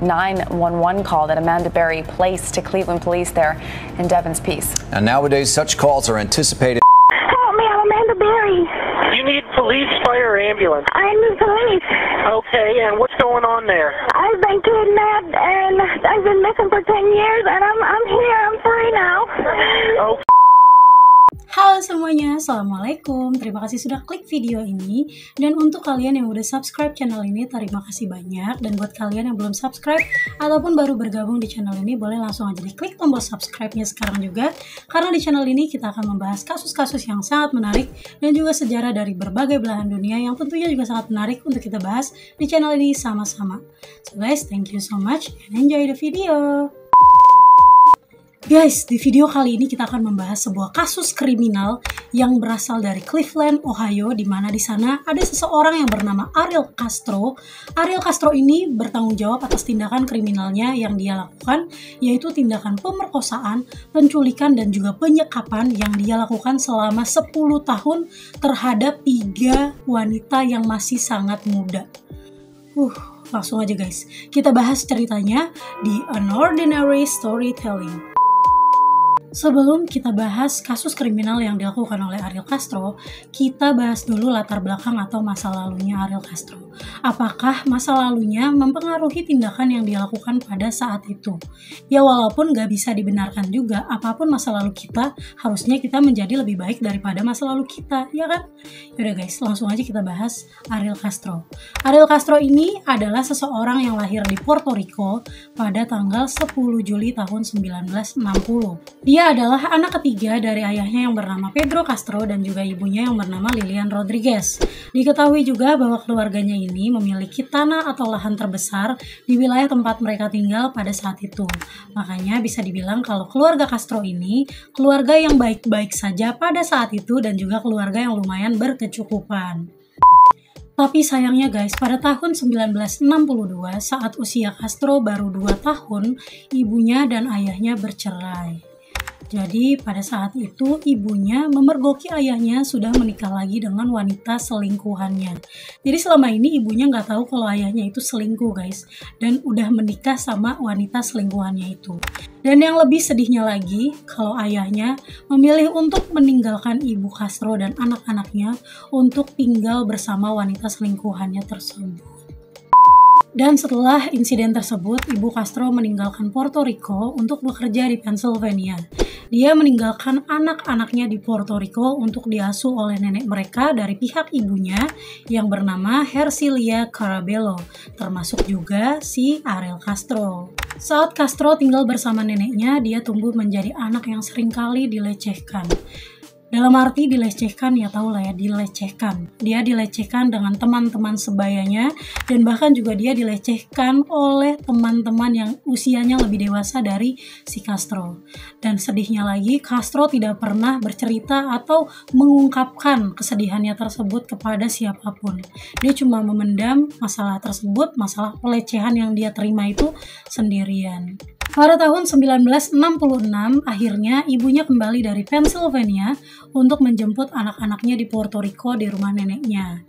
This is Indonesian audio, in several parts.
911 call that Amanda Berry placed to Cleveland police there in Devon's Peace. And nowadays, such calls are anticipated. Help me, I'm Amanda Berry. You need police, fire, or ambulance? I need police. Okay, and what's going on there? I've been kidnapped and I've been missing for 10 years and I'm here, I'm free now. Oh. Halo semuanya, Assalamualaikum. Terima kasih sudah klik video ini. Dan untuk kalian yang udah subscribe channel ini, terima kasih banyak. Dan buat kalian yang belum subscribe ataupun baru bergabung di channel ini, boleh langsung aja diklik tombol subscribe-nya sekarang juga. Karena di channel ini kita akan membahas kasus-kasus yang sangat menarik dan juga sejarah dari berbagai belahan dunia yang tentunya juga sangat menarik untuk kita bahas di channel ini sama-sama. So guys, thank you so much and enjoy the video. Guys, di video kali ini kita akan membahas sebuah kasus kriminal yang berasal dari Cleveland, Ohio, di mana di sana ada seseorang yang bernama Ariel Castro. Ariel Castro ini bertanggung jawab atas tindakan kriminalnya yang dia lakukan, yaitu tindakan pemerkosaan, penculikan, dan juga penyekapan yang dia lakukan selama 10 tahun terhadap 3 wanita yang masih sangat muda. Langsung aja guys, kita bahas ceritanya di An Ordinary Storytelling. Sebelum kita bahas kasus kriminal yang dilakukan oleh Ariel Castro, kita bahas dulu latar belakang atau masa lalunya Ariel Castro. Apakah masa lalunya mempengaruhi tindakan yang dia lakukan pada saat itu? Ya walaupun gak bisa dibenarkan juga, apapun masa lalu kita, harusnya kita menjadi lebih baik daripada masa lalu kita, ya kan? Yaudah guys, langsung aja kita bahas Ariel Castro. Ariel Castro ini adalah seseorang yang lahir di Puerto Rico pada tanggal 10 Juli tahun 1960. Dia adalah anak ketiga dari ayahnya yang bernama Pedro Castro dan juga ibunya yang bernama Lilian Rodriguez. Diketahui juga bahwa keluarganya ini memiliki tanah atau lahan terbesar di wilayah tempat mereka tinggal pada saat itu. Makanya bisa dibilang kalau keluarga Castro ini keluarga yang baik-baik saja pada saat itu dan juga keluarga yang lumayan berkecukupan. Tapi sayangnya guys, pada tahun 1962 saat usia Castro baru 2 tahun, ibunya dan ayahnya bercerai. Jadi pada saat itu ibunya memergoki ayahnya sudah menikah lagi dengan wanita selingkuhannya. Jadi selama ini ibunya nggak tahu kalau ayahnya itu selingkuh guys. Dan udah menikah sama wanita selingkuhannya itu. Dan yang lebih sedihnya lagi, kalau ayahnya memilih untuk meninggalkan ibu Castro dan anak-anaknya untuk tinggal bersama wanita selingkuhannya tersebut. Dan setelah insiden tersebut, ibu Castro meninggalkan Puerto Rico untuk bekerja di Pennsylvania. Dia meninggalkan anak-anaknya di Puerto Rico untuk diasuh oleh nenek mereka dari pihak ibunya yang bernama Hercilia Carabello, termasuk juga si Ariel Castro. Saat Castro tinggal bersama neneknya, dia tumbuh menjadi anak yang seringkali dilecehkan. Dalam arti dilecehkan, ya tau lah ya, dilecehkan. Dia dilecehkan dengan teman-teman sebayanya dan bahkan juga dia dilecehkan oleh teman-teman yang usianya lebih dewasa dari si Castro. Dan sedihnya lagi, Castro tidak pernah bercerita atau mengungkapkan kesedihannya tersebut kepada siapapun. Dia cuma memendam masalah tersebut, masalah pelecehan yang dia terima itu sendirian. Pada tahun 1966, akhirnya ibunya kembali dari Pennsylvania untuk menjemput anak-anaknya di Puerto Rico di rumah neneknya.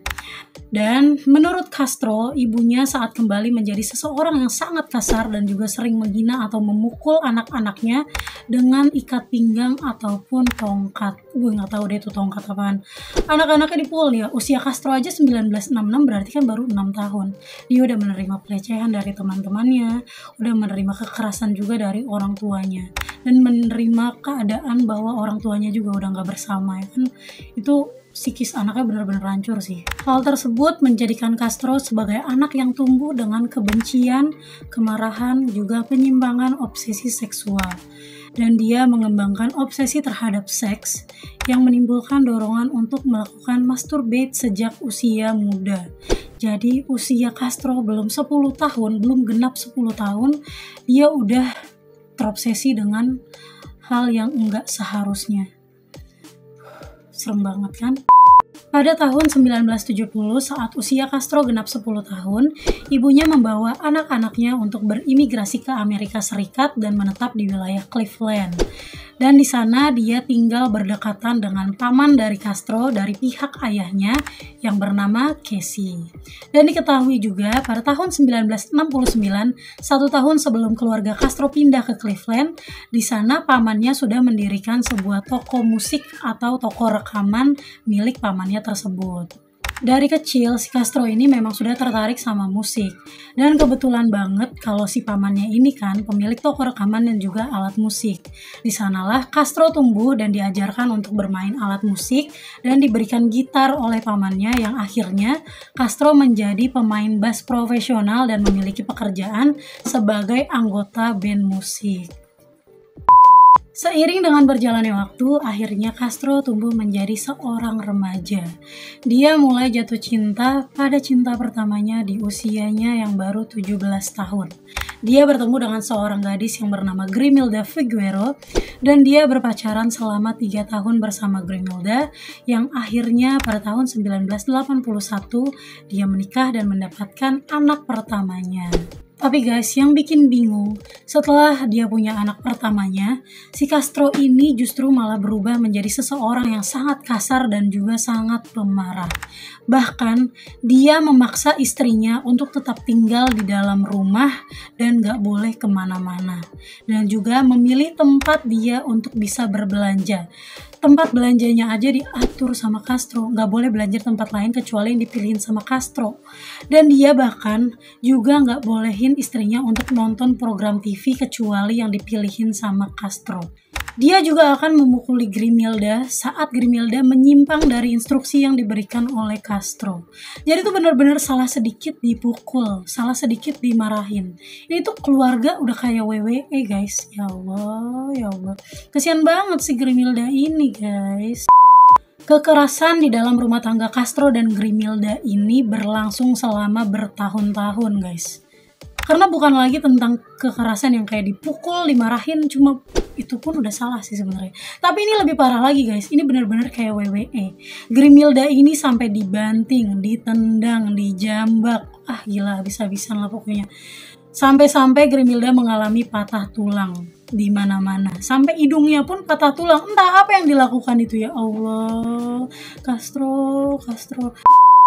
Dan menurut Castro, ibunya saat kembali menjadi seseorang yang sangat kasar dan juga sering menghina atau memukul anak-anaknya dengan ikat pinggang ataupun tongkat. Gue nggak tahu deh itu tongkat apaan. Anak-anaknya dipukul ya. Usia Castro aja 1966 berarti kan baru 6 tahun. Dia udah menerima pelecehan dari teman-temannya, udah menerima kekerasan juga dari orang tuanya, dan menerima keadaan bahwa orang tuanya juga udah nggak bersama ya kan. Itu psikis anaknya benar-benar hancur sih. Hal tersebut menjadikan Castro sebagai anak yang tumbuh dengan kebencian, kemarahan, juga penyimpangan obsesi seksual. Dan dia mengembangkan obsesi terhadap seks yang menimbulkan dorongan untuk melakukan masturbate sejak usia muda. Jadi usia Castro belum 10 tahun, belum genap 10 tahun, dia udah terobsesi dengan hal yang enggak seharusnya. Serem banget kan? Pada tahun 1970, saat usia Castro genap 10 tahun, ibunya membawa anak-anaknya untuk berimigrasi ke Amerika Serikat dan menetap di wilayah Cleveland. Dan di sana dia tinggal berdekatan dengan paman dari Castro dari pihak ayahnya yang bernama Casey. Dan diketahui juga pada tahun 1969, 1 tahun sebelum keluarga Castro pindah ke Cleveland, di sana pamannya sudah mendirikan sebuah toko musik atau toko rekaman milik pamannya tersebut. Dari kecil si Castro ini memang sudah tertarik sama musik, dan kebetulan banget kalau si pamannya ini kan pemilik toko rekaman dan juga alat musik. Di sanalah Castro tumbuh dan diajarkan untuk bermain alat musik dan diberikan gitar oleh pamannya, yang akhirnya Castro menjadi pemain bass profesional dan memiliki pekerjaan sebagai anggota band musik. Seiring dengan berjalannya waktu, akhirnya Castro tumbuh menjadi seorang remaja. Dia mulai jatuh cinta pada cinta pertamanya di usianya yang baru 17 tahun. Dia bertemu dengan seorang gadis yang bernama Grimilda Figueroa, dan dia berpacaran selama 3 tahun bersama Grimilda, yang akhirnya pada tahun 1981 dia menikah dan mendapatkan anak pertamanya. Tapi guys, yang bikin bingung, setelah dia punya anak pertamanya, si Castro ini justru malah berubah menjadi seseorang yang sangat kasar dan juga sangat pemarah. Bahkan, dia memaksa istrinya untuk tetap tinggal di dalam rumah dan gak boleh kemana-mana. Dan juga memilih tempat dia untuk bisa berbelanja. Tempat belanjanya aja diatur sama Castro, nggak boleh belanja tempat lain kecuali yang dipilihin sama Castro. Dan dia bahkan juga nggak bolehin istrinya untuk nonton program TV kecuali yang dipilihin sama Castro. Dia juga akan memukuli Grimilda saat Grimilda menyimpang dari instruksi yang diberikan oleh Castro. Jadi itu benar-benar salah sedikit dipukul, salah sedikit dimarahin. Ini tuh keluarga udah kayak WWE guys. Ya Allah, ya Allah. Kasian banget si Grimilda ini guys. Kekerasan di dalam rumah tangga Castro dan Grimilda ini berlangsung selama bertahun-tahun guys. Karena bukan lagi tentang kekerasan yang kayak dipukul, dimarahin, cuma itu pun udah salah sih sebenarnya. Tapi ini lebih parah lagi guys, ini benar-benar kayak WWE. Grimilda ini sampai dibanting, ditendang, dijambak, gila habis-habisan lah pokoknya. Sampai-sampai Grimilda mengalami patah tulang di mana-mana. Sampai hidungnya pun patah tulang. Entah apa yang dilakukan itu, ya Allah. Castro.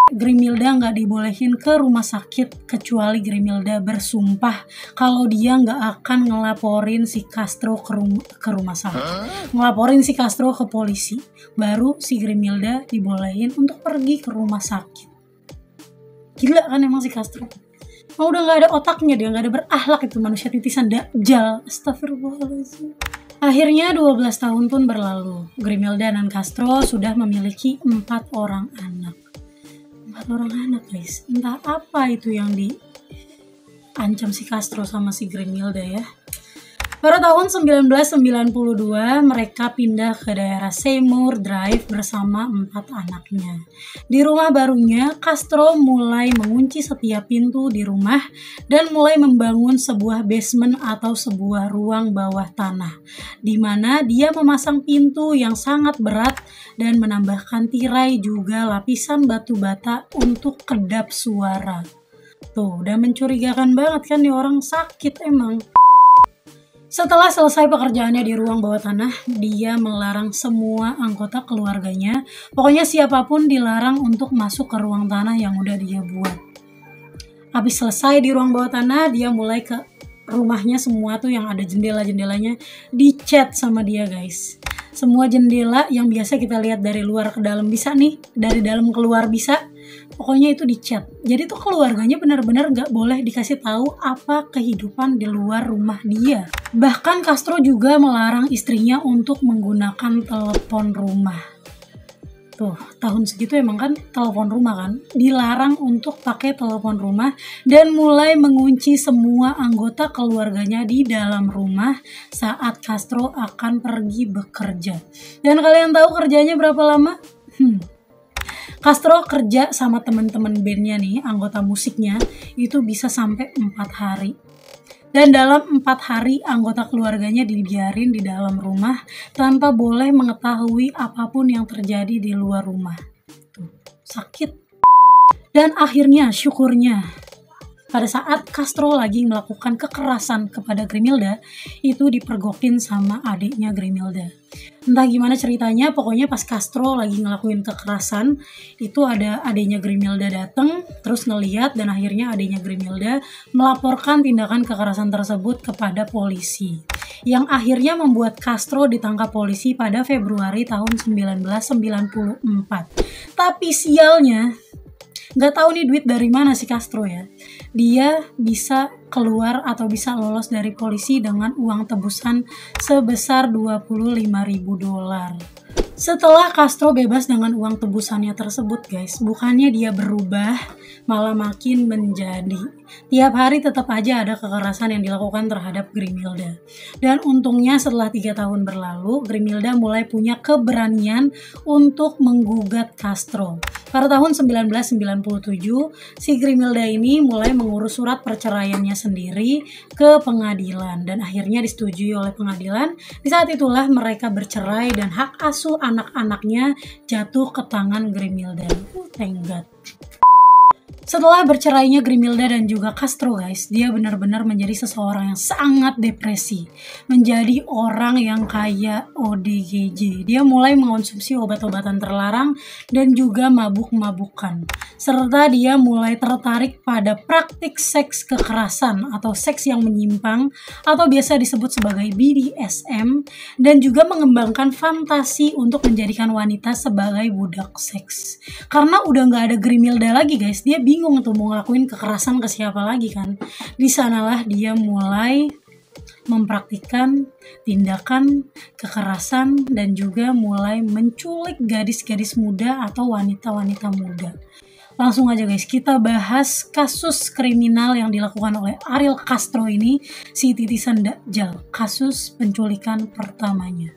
Grimilda nggak dibolehin ke rumah sakit kecuali Grimilda bersumpah kalau dia nggak akan ngelaporin si Castro ke rumah sakit, ngelaporin si Castro ke polisi. Baru si Grimilda dibolehin untuk pergi ke rumah sakit. Gila kan emang si Castro. Udah nggak ada otaknya, dia nggak ada berakhlak, itu manusia titisan dajjal. Astagfirullahaladzim. Akhirnya 12 tahun pun berlalu. Grimilda dan Castro sudah memiliki 4 orang anak. 4 orang anak guys. Entah apa itu yang diancam si Castro sama si Grimilda ya. Pada tahun 1992 mereka pindah ke daerah Seymour Drive bersama 4 anaknya. Di rumah barunya Castro mulai mengunci setiap pintu di rumah dan mulai membangun sebuah basement atau sebuah ruang bawah tanah, di mana dia memasang pintu yang sangat berat dan menambahkan tirai juga lapisan batu bata untuk kedap suara. Tuh, udah mencurigakan banget kan, nih orang sakit emang. Setelah selesai pekerjaannya di ruang bawah tanah, dia melarang semua anggota keluarganya, pokoknya siapapun dilarang untuk masuk ke ruang tanah yang udah dia buat. Habis selesai di ruang bawah tanah, dia mulai ke rumahnya, semua tuh yang ada jendela-jendelanya dicat sama dia guys. Semua jendela yang biasa kita lihat dari luar ke dalam bisa nih, dari dalam keluar bisa, pokoknya itu dicat. Jadi tuh keluarganya benar-benar gak boleh dikasih tahu apa kehidupan di luar rumah dia. Bahkan Castro juga melarang istrinya untuk menggunakan telepon rumah. Tuh, tahun segitu emang kan telepon rumah kan, dilarang untuk pakai telepon rumah dan mulai mengunci semua anggota keluarganya di dalam rumah saat Castro akan pergi bekerja. Dan kalian tahu kerjanya berapa lama? Castro kerja sama teman-teman bandnya nih, anggota musiknya, itu bisa sampai 4 hari. Dan dalam 4 hari anggota keluarganya dibiarin di dalam rumah tanpa boleh mengetahui apapun yang terjadi di luar rumah. Tuh, sakit. Dan akhirnya syukurnya pada saat Castro lagi melakukan kekerasan kepada Grimilda, itu dipergokin sama adiknya Grimilda. Entah gimana ceritanya, pokoknya pas Castro lagi ngelakuin kekerasan, itu ada adiknya Grimilda datang, terus ngeliat, dan akhirnya adiknya Grimilda melaporkan tindakan kekerasan tersebut kepada polisi. Yang akhirnya membuat Castro ditangkap polisi pada Februari tahun 1994. Tapi sialnya, nggak tahu nih duit dari mana si Castro ya. Dia bisa keluar atau bisa lolos dari polisi dengan uang tebusan sebesar $25.000. Setelah Castro bebas dengan uang tebusannya tersebut guys, bukannya dia berubah, malah makin menjadi. Tiap hari tetap aja ada kekerasan yang dilakukan terhadap Grimilda. Dan untungnya setelah 3 tahun berlalu, Grimilda mulai punya keberanian untuk menggugat Castro. Pada tahun 1997, si Grimilda ini mulai mengurus surat perceraiannya sendiri ke pengadilan dan akhirnya disetujui oleh pengadilan. Di saat itulah mereka bercerai dan hak asuh anak-anaknya jatuh ke tangan Grimilda. Thank God. Setelah bercerainya Grimilda dan juga Castro guys, dia benar-benar menjadi seseorang yang sangat depresi. Menjadi orang yang kayak ODGJ. Dia mulai mengonsumsi obat-obatan terlarang dan juga mabuk-mabukan. Serta dia mulai tertarik pada praktik seks kekerasan atau seks yang menyimpang atau biasa disebut sebagai BDSM, dan juga mengembangkan fantasi untuk menjadikan wanita sebagai budak seks. Karena udah nggak ada Grimilda lagi guys, dia bingung tuh mau ngelakuin kekerasan ke siapa lagi kan. Di sanalah dia mulai mempraktikkan tindakan kekerasan dan juga mulai menculik gadis-gadis muda atau wanita-wanita muda. Langsung aja guys, kita bahas kasus kriminal yang dilakukan oleh Ariel Castro ini, si titisan Dajjal, kasus penculikan pertamanya.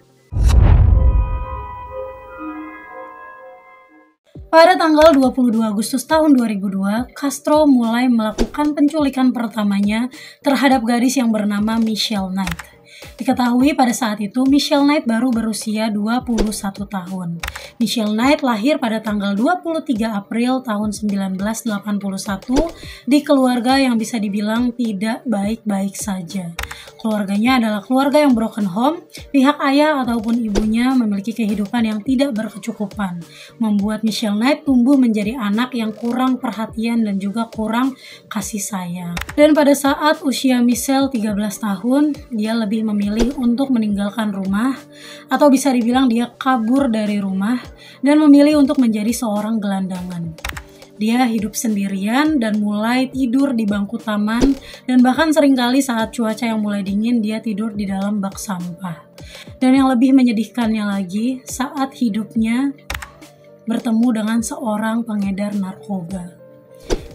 Pada tanggal 22 Agustus tahun 2002, Castro mulai melakukan penculikan pertamanya terhadap gadis yang bernama Michelle Knight. Diketahui pada saat itu Michelle Knight baru berusia 21 tahun. Michelle Knight lahir pada tanggal 23 April tahun 1981 di keluarga yang bisa dibilang tidak baik-baik saja. Keluarganya adalah keluarga yang broken home, pihak ayah ataupun ibunya memiliki kehidupan yang tidak berkecukupan, membuat Michelle Knight tumbuh menjadi anak yang kurang perhatian dan juga kurang kasih sayang. Dan pada saat usia Michelle 13 tahun, dia lebih memilih untuk meninggalkan rumah, atau bisa dibilang dia kabur dari rumah dan memilih untuk menjadi seorang gelandangan. Dia hidup sendirian dan mulai tidur di bangku taman, dan bahkan seringkali saat cuaca yang mulai dingin dia tidur di dalam bak sampah. Dan yang lebih menyedihkannya lagi, saat hidupnya bertemu dengan seorang pengedar narkoba.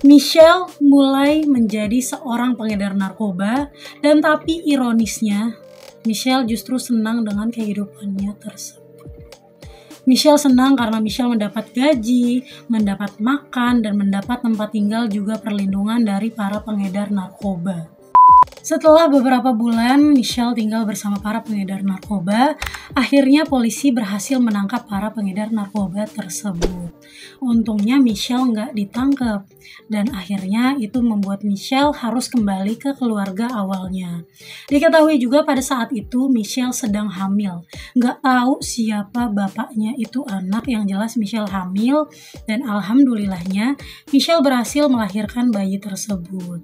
Michelle mulai menjadi seorang pengedar narkoba, dan tapi ironisnya Michelle justru senang dengan kehidupannya tersebut. Michelle senang karena Michelle mendapat gaji, mendapat makan, dan mendapat tempat tinggal juga perlindungan dari para pengedar narkoba. Setelah beberapa bulan Michelle tinggal bersama para pengedar narkoba, akhirnya polisi berhasil menangkap para pengedar narkoba tersebut. Untungnya Michelle nggak ditangkap, dan akhirnya itu membuat Michelle harus kembali ke keluarga awalnya. Diketahui juga pada saat itu Michelle sedang hamil. Nggak tahu siapa bapaknya itu anak, yang jelas Michelle hamil, dan alhamdulillahnya Michelle berhasil melahirkan bayi tersebut.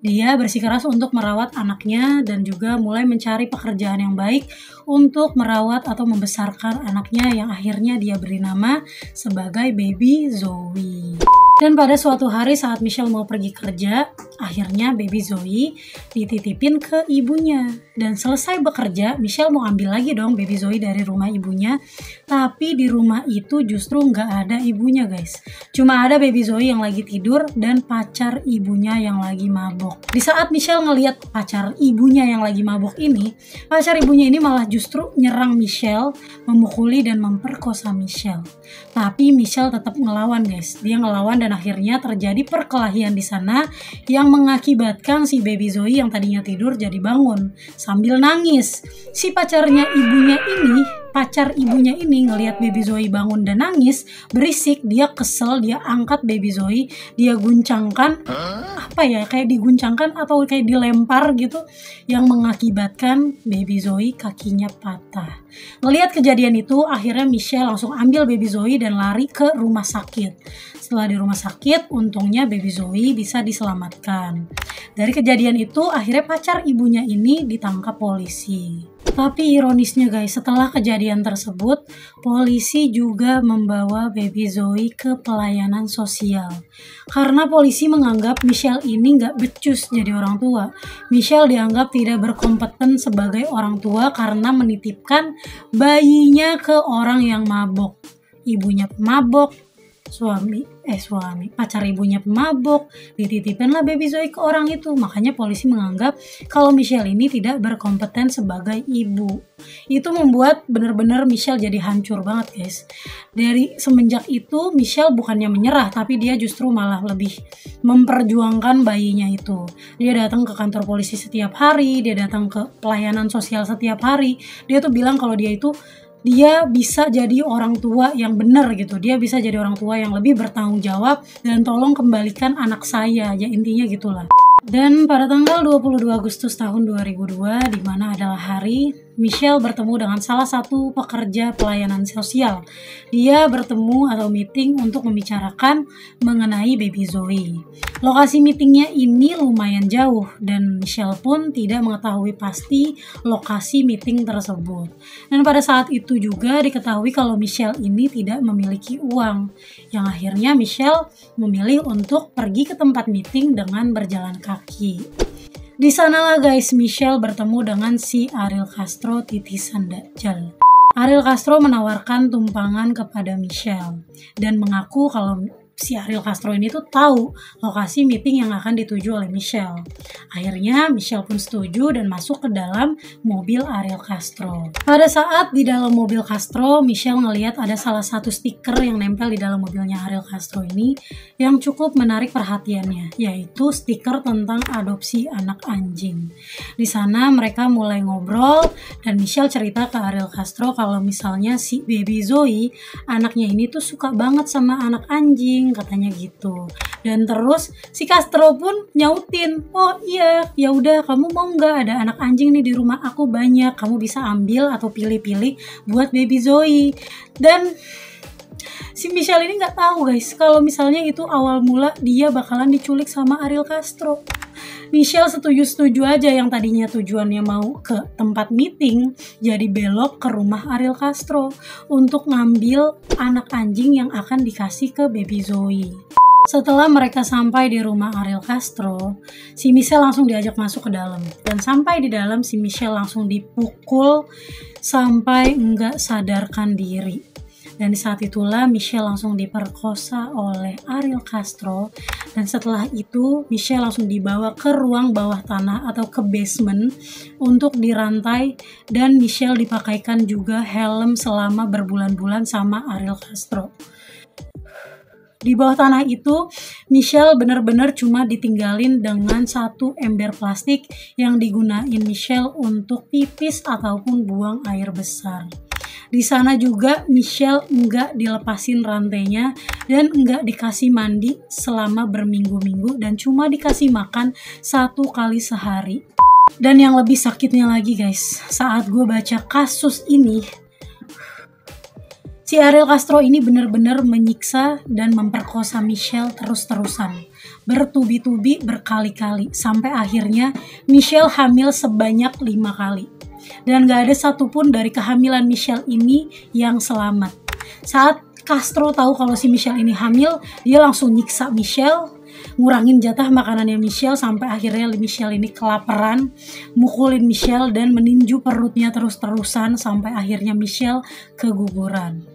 Dia bersikeras untuk merawat anaknya dan juga mulai mencari pekerjaan yang baik untuk merawat atau membesarkan anaknya, yang akhirnya dia beri nama sebagai Baby Zoe. Dan pada suatu hari saat Michelle mau pergi kerja, akhirnya Baby Zoe dititipin ke ibunya. Dan selesai bekerja, Michelle mau ambil lagi dong Baby Zoe dari rumah ibunya. Tapi di rumah itu justru nggak ada ibunya guys. Cuma ada Baby Zoe yang lagi tidur dan pacar ibunya yang lagi mabok. Di saat Michelle ngelihat pacar ibunya yang lagi mabok ini, pacar ibunya ini malah justru nyerang Michelle, memukuli dan memperkosa Michelle. Tapi Michelle tetap ngelawan guys. Dia ngelawan dan akhirnya terjadi perkelahian di sana yang mengakibatkan si Baby Zoe yang tadinya tidur jadi bangun sambil nangis. Si pacarnya ibunya ini pacar ibunya ini ngelihat baby Zoe bangun dan nangis, berisik, dia kesel, dia angkat baby Zoe, dia guncangkan, kayak diguncangkan atau kayak dilempar gitu, yang mengakibatkan baby Zoe kakinya patah. Ngelihat kejadian itu, akhirnya Michelle langsung ambil baby Zoe dan lari ke rumah sakit. Setelah di rumah sakit, untungnya baby Zoe bisa diselamatkan. Dari kejadian itu, akhirnya pacar ibunya ini ditangkap polisi. Tapi ironisnya guys, setelah kejadian tersebut, polisi juga membawa baby Zoe ke pelayanan sosial. Karena polisi menganggap Michelle ini nggak becus jadi orang tua. Michelle dianggap tidak berkompeten sebagai orang tua karena menitipkan bayinya ke orang yang mabok. Ibunya pemabok, pacar ibunya pemabok, dititipinlah baby Zoe ke orang itu. Makanya polisi menganggap kalau Michelle ini tidak berkompeten sebagai ibu. Itu membuat benar-benar Michelle jadi hancur banget guys. Dari semenjak itu Michelle bukannya menyerah, tapi dia justru malah lebih memperjuangkan bayinya itu. Dia datang ke kantor polisi setiap hari, dia datang ke pelayanan sosial setiap hari. Dia tuh bilang kalau dia bisa jadi orang tua yang benar gitu. Dia bisa jadi orang tua yang lebih bertanggung jawab dan tolong kembalikan anak saya. Ya intinya gitulah. Dan pada tanggal 22 Agustus tahun 2002, di mana adalah hari Michelle bertemu dengan salah satu pekerja pelayanan sosial. Dia bertemu atau meeting untuk membicarakan mengenai baby Zoe. Lokasi meetingnya ini lumayan jauh dan Michelle pun tidak mengetahui pasti lokasi meeting tersebut. Dan pada saat itu juga diketahui kalau Michelle ini tidak memiliki uang. Yang akhirnya Michelle memilih untuk pergi ke tempat meeting dengan berjalan kaki. Di sanalah guys Michelle bertemu dengan si Ariel Castro titisan Dajjal. Ariel Castro menawarkan tumpangan kepada Michelle dan mengaku kalau si Ariel Castro ini tuh tahu lokasi meeting yang akan dituju oleh Michelle. Akhirnya Michelle pun setuju dan masuk ke dalam mobil Ariel Castro. Pada saat di dalam mobil Castro, Michelle ngelihat ada salah satu stiker yang nempel di dalam mobilnya Ariel Castro ini yang cukup menarik perhatiannya, yaitu stiker tentang adopsi anak anjing. Di sana mereka mulai ngobrol dan Michelle cerita ke Ariel Castro kalau misalnya si baby Zoe, anaknya ini tuh suka banget sama anak anjing, katanya gitu. Dan terus si Castro pun nyautin, oh iya, ya udah, kamu mau nggak ada anak anjing nih di rumah aku banyak, kamu bisa ambil atau pilih-pilih buat baby Zoe. Dan si Michelle ini nggak tahu guys kalau misalnya itu awal mula dia bakalan diculik sama Ariel Castro. Michelle setuju-setuju aja, yang tadinya tujuannya mau ke tempat meeting jadi belok ke rumah Ariel Castro untuk ngambil anak anjing yang akan dikasih ke baby Zoe. Setelah mereka sampai di rumah Ariel Castro, si Michelle langsung diajak masuk ke dalam. Dan sampai di dalam si Michelle langsung dipukul sampai nggak sadarkan diri. Dan di saat itulah Michelle langsung diperkosa oleh Ariel Castro. Dan setelah itu Michelle langsung dibawa ke ruang bawah tanah atau ke basement untuk dirantai. Dan Michelle dipakaikan juga helm selama berbulan-bulan sama Ariel Castro. Di bawah tanah itu Michelle benar-benar cuma ditinggalin dengan satu ember plastik yang digunain Michelle untuk pipis ataupun buang air besar. Di sana juga Michelle nggak dilepasin rantainya dan nggak dikasih mandi selama berminggu-minggu dan cuma dikasih makan 1 kali sehari. Dan yang lebih sakitnya lagi guys, saat gue baca kasus ini, si Ariel Castro ini benar-benar menyiksa dan memperkosa Michelle terus-terusan, bertubi-tubi berkali-kali, sampai akhirnya Michelle hamil sebanyak 5 kali. Dan gak ada satupun dari kehamilan Michelle ini yang selamat. Saat Castro tahu kalau si Michelle ini hamil, dia langsung nyiksa Michelle, ngurangin jatah makanannya Michelle, sampai akhirnya Michelle ini kelaparan, mukulin Michelle dan meninju perutnya terus-terusan sampai akhirnya Michelle keguguran.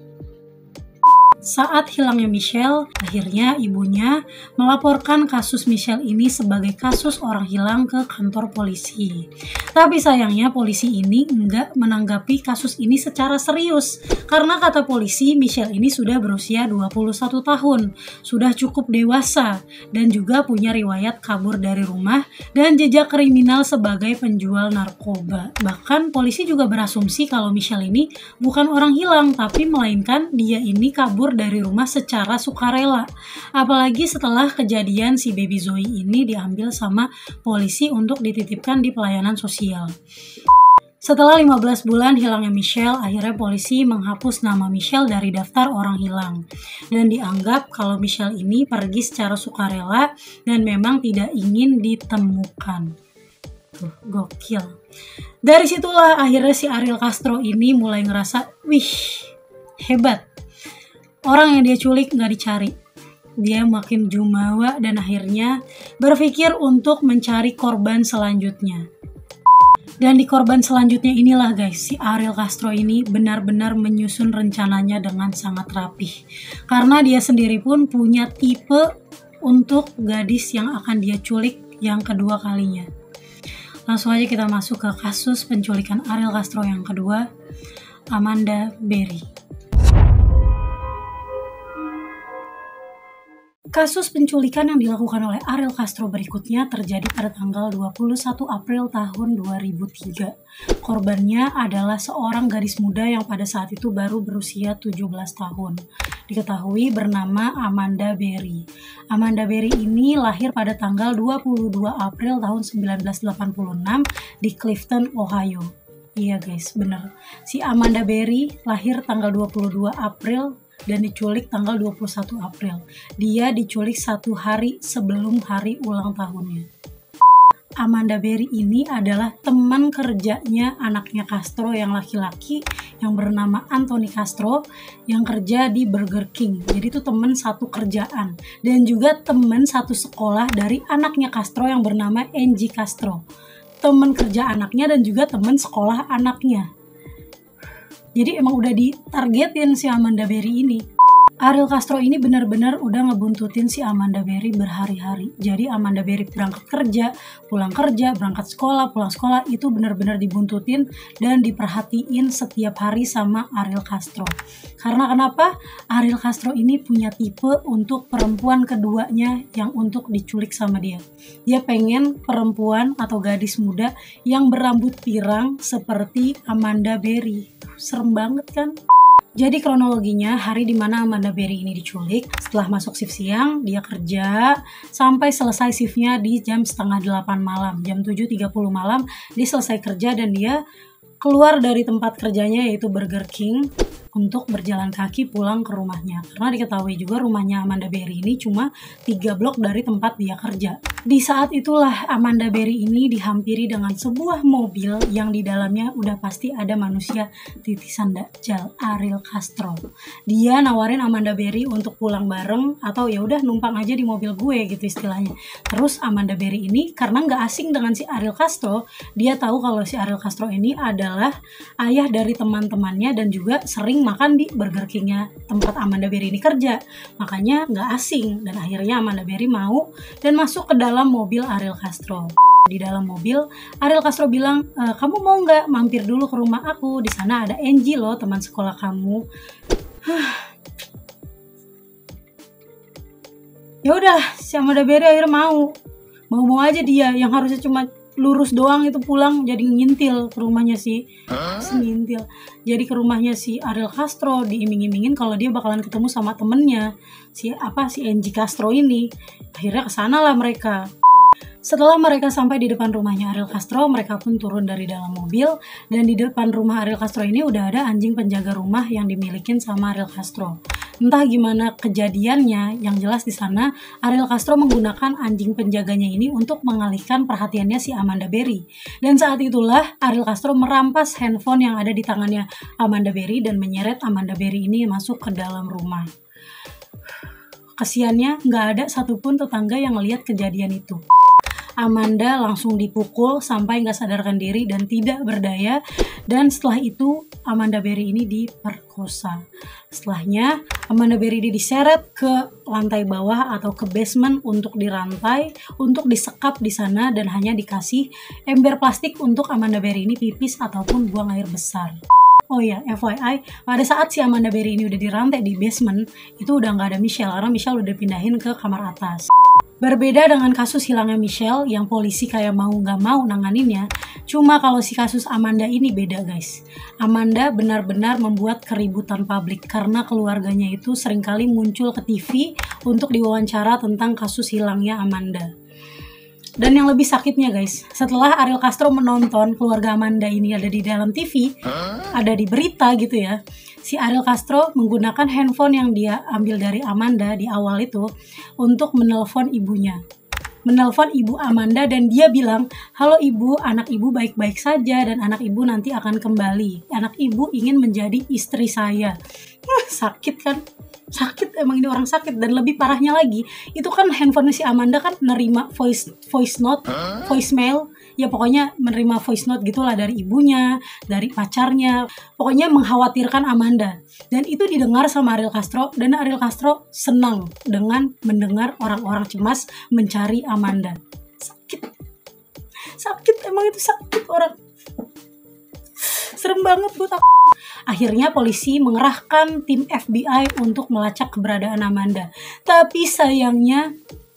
Saat hilangnya Michelle, akhirnya ibunya melaporkan kasus Michelle ini sebagai kasus orang hilang ke kantor polisi. Tapi sayangnya polisi ini enggak menanggapi kasus ini secara serius. Karena kata polisi, Michelle ini sudah berusia 21 tahun, sudah cukup dewasa, dan juga punya riwayat kabur dari rumah dan jejak kriminal sebagai penjual narkoba. Bahkan polisi juga berasumsi kalau Michelle ini bukan orang hilang, tapi melainkan dia ini kabur dari rumah secara sukarela. Apalagi setelah kejadian si baby Zoe ini diambil sama polisi untuk dititipkan di pelayanan sosial. Setelah 15 bulan hilangnya Michelle, akhirnya polisi menghapus nama Michelle dari daftar orang hilang. Dan dianggap kalau Michelle ini pergi secara sukarela dan memang tidak ingin ditemukan. Tuh, gokil. Dari situlah akhirnya si Ariel Castro ini mulai ngerasa, wih, hebat. Orang yang dia culik nggak dicari. Dia makin jumawa dan akhirnya berpikir untuk mencari korban selanjutnya. Dan di korban selanjutnya inilah guys, si Ariel Castro ini benar-benar menyusun rencananya dengan sangat rapih. Karena dia sendiri pun punya tipe untuk gadis yang akan dia culik yang kedua kalinya. Langsung aja kita masuk ke kasus penculikan Ariel Castro yang kedua, Amanda Berry. Kasus penculikan yang dilakukan oleh Ariel Castro berikutnya terjadi pada tanggal 21 April tahun 2003. Korbannya adalah seorang gadis muda yang pada saat itu baru berusia 17 tahun. Diketahui bernama Amanda Berry. Amanda Berry ini lahir pada tanggal 22 April tahun 1986 di Clifton, Ohio. Iya guys, bener. Si Amanda Berry lahir tanggal 22 April dan diculik tanggal 21 April. Dia diculik 1 hari sebelum hari ulang tahunnya. Amanda Berry ini adalah teman kerjanya anaknya Castro yang laki-laki yang bernama Anthony Castro yang kerja di Burger King. Jadi itu teman satu kerjaan dan juga teman satu sekolah dari anaknya Castro yang bernama Angie Castro. Teman kerja anaknya dan juga teman sekolah anaknya. Jadi emang udah ditargetin si Amanda Berry ini. Ariel Castro ini benar-benar udah ngebuntutin si Amanda Berry berhari-hari. Jadi Amanda Berry berangkat kerja, berangkat sekolah, pulang sekolah, itu benar-benar dibuntutin dan diperhatiin setiap hari sama Ariel Castro. Karena kenapa? Ariel Castro ini punya tipe untuk perempuan keduanya yang untuk diculik sama dia. Dia pengen perempuan atau gadis muda yang berambut pirang seperti Amanda Berry. Serem banget kan? Jadi kronologinya hari dimana Amanda Berry ini diculik, setelah masuk shift siang, dia kerja sampai selesai shiftnya di jam 7:30 malam. Jam 7:30 malam dia selesai kerja dan dia keluar dari tempat kerjanya yaitu Burger King untuk berjalan kaki pulang ke rumahnya. Karena diketahui juga rumahnya Amanda Berry ini cuma 3 blok dari tempat dia kerja. Di saat itulah Amanda Berry ini dihampiri dengan sebuah mobil yang di dalamnya udah pasti ada manusia titisan Dajjal, Ariel Castro. Dia nawarin Amanda Berry untuk pulang bareng atau ya udah numpang aja di mobil gue gitu istilahnya. Terus Amanda Berry ini karena nggak asing dengan si Ariel Castro, dia tahu kalau si Ariel Castro ini adalah ayah dari teman-temannya dan juga sering makan di Burger King-nya tempat Amanda Berry ini kerja. Makanya nggak asing dan akhirnya Amanda Berry mau dan masuk ke dalam mobil Ariel Castro. Di dalam mobil, Ariel Castro bilang, kamu mau nggak mampir dulu ke rumah aku? Di sana ada Angie loh, teman sekolah kamu. Ya udah, si Amanda Berry akhirnya mau aja dia yang harusnya cuma lurus doang itu pulang jadi ngintil ke rumahnya ngintil. Jadi ke rumahnya si Ariel Castro diiming-imingin kalau dia bakalan ketemu sama temennya si Angie Castro ini. Akhirnya kesana lah mereka. Setelah mereka sampai di depan rumahnya Ariel Castro, mereka pun turun dari dalam mobil dan di depan rumah Ariel Castro ini udah ada anjing penjaga rumah yang dimilikin sama Ariel Castro. Entah gimana kejadiannya, yang jelas di sana Ariel Castro menggunakan anjing penjaganya ini untuk mengalihkan perhatiannya si Amanda Berry. Dan saat itulah Ariel Castro merampas handphone yang ada di tangannya Amanda Berry dan menyeret Amanda Berry ini masuk ke dalam rumah. Kesiannya nggak ada satupun tetangga yang ngelihat kejadian itu. Amanda langsung dipukul sampai nggak sadarkan diri dan tidak berdaya. Dan setelah itu Amanda Berry ini diperkosa. Setelahnya Amanda Berry ini diseret ke lantai bawah atau ke basement untuk dirantai, untuk disekap di sana dan hanya dikasih ember plastik untuk Amanda Berry ini pipis ataupun buang air besar. Oh ya, FYI, pada saat si Amanda Berry ini udah dirantai di basement, itu udah nggak ada Michelle, karena Michelle udah dipindahin ke kamar atas. Berbeda dengan kasus hilangnya Michelle, yang polisi kayak mau nggak mau nanganinnya, cuma kalau si kasus Amanda ini beda guys. Amanda benar-benar membuat keributan publik, karena keluarganya itu seringkali muncul ke TV untuk diwawancara tentang kasus hilangnya Amanda. Dan yang lebih sakitnya guys, setelah Ariel Castro menonton keluarga Amanda ini ada di dalam TV, ada di berita gitu ya, si Ariel Castro menggunakan handphone yang dia ambil dari Amanda di awal itu untuk menelpon ibunya. Menelpon ibu Amanda dan dia bilang, "Halo ibu, anak ibu baik-baik saja dan anak ibu nanti akan kembali. Anak ibu ingin menjadi istri saya." Sakit kan? Sakit, emang ini orang sakit. Dan lebih parahnya lagi, itu kan handphone si Amanda kan menerima voice note, voicemail, ya pokoknya menerima voice note gitulah dari ibunya, dari pacarnya, pokoknya mengkhawatirkan Amanda. Dan itu didengar sama Ariel Castro, dan Ariel Castro senang dengan mendengar orang-orang cemas mencari Amanda. Sakit, emang itu sakit orang. Serem banget buat aku. Akhirnya polisi mengerahkan tim FBI untuk melacak keberadaan Amanda. Tapi sayangnya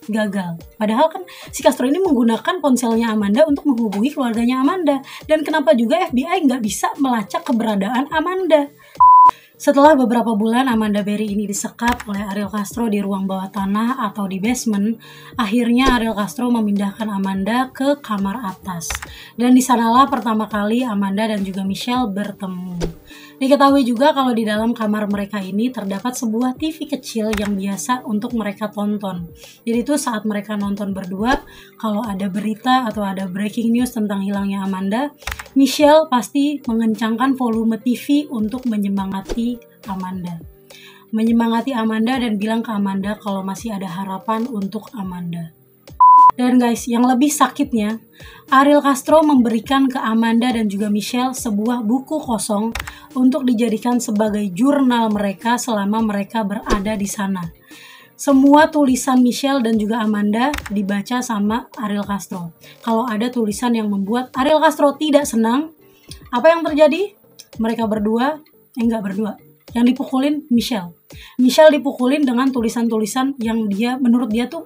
gagal. Padahal kan si Castro ini menggunakan ponselnya Amanda untuk menghubungi keluarganya Amanda. Dan kenapa juga FBI nggak bisa melacak keberadaan Amanda? Setelah beberapa bulan Amanda Berry ini disekap oleh Ariel Castro di ruang bawah tanah atau di basement, akhirnya Ariel Castro memindahkan Amanda ke kamar atas. Dan di sanalah pertama kali Amanda dan juga Michelle bertemu. Diketahui juga kalau di dalam kamar mereka ini terdapat sebuah TV kecil yang biasa untuk mereka tonton. Jadi itu saat mereka nonton berdua, kalau ada berita atau ada breaking news tentang hilangnya Amanda, Michelle pasti mengencangkan volume TV untuk menyemangati Amanda. Menyemangati Amanda dan bilang ke Amanda kalau masih ada harapan untuk Amanda. Dan guys, yang lebih sakitnya, Ariel Castro memberikan ke Amanda dan juga Michelle sebuah buku kosong untuk dijadikan sebagai jurnal mereka selama mereka berada di sana. Semua tulisan Michelle dan juga Amanda dibaca sama Ariel Castro. Kalau ada tulisan yang membuat Ariel Castro tidak senang, apa yang terjadi? Mereka berdua, enggak berdua, yang dipukulin Michelle. Michelle dipukulin dengan tulisan-tulisan yang dia, menurut dia tuh,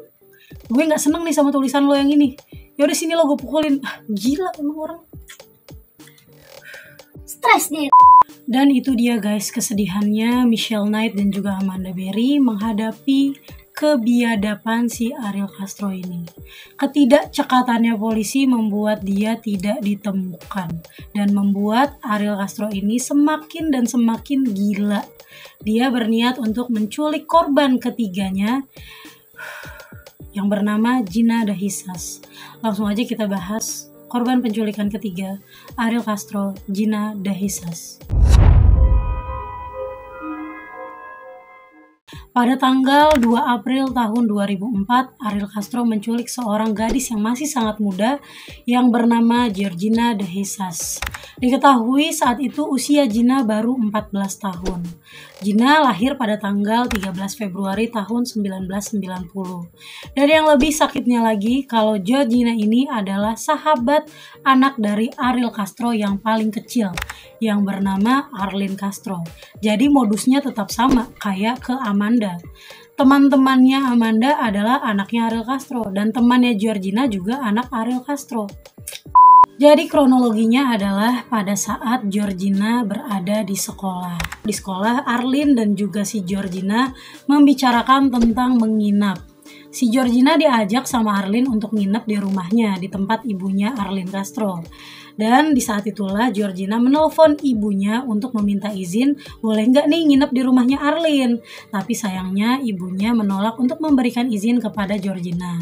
gue nggak seneng nih sama tulisan lo yang ini. Yaudah sini lo gue pukulin. Gila emang orang. Stres deh. Dan itu dia guys kesedihannya Michelle Knight dan juga Amanda Berry menghadapi kebiadaban si Ariel Castro ini. Ketidakcekatannya polisi membuat dia tidak ditemukan dan membuat Ariel Castro ini semakin dan semakin gila. Dia berniat untuk menculik korban ketiganya yang bernama Gina Dahisas. Langsung aja kita bahas korban penculikan ketiga Ariel Castro, Gina Dahisas. Pada tanggal 2 April tahun 2004, Ariel Castro menculik seorang gadis yang masih sangat muda yang bernama Georgina Dahisas. Diketahui saat itu usia Gina baru 14 tahun. Gina lahir pada tanggal 13 Februari tahun 1990. Dan yang lebih sakitnya lagi, kalau Georgina ini adalah sahabat anak dari Ariel Castro yang paling kecil, yang bernama Arlene Castro. Jadi modusnya tetap sama, kayak ke Amanda. Teman-temannya Amanda adalah anaknya Ariel Castro, dan temannya Georgina juga anak Ariel Castro. Jadi kronologinya adalah pada saat Georgina berada di sekolah. Di sekolah, Arlene dan juga si Georgina membicarakan tentang menginap. Si Georgina diajak sama Arlene untuk nginep di rumahnya, di tempat ibunya Arlene Castro. Dan di saat itulah Georgina menelpon ibunya untuk meminta izin, boleh nggak nih nginep di rumahnya Arlene. Tapi sayangnya ibunya menolak untuk memberikan izin kepada Georgina.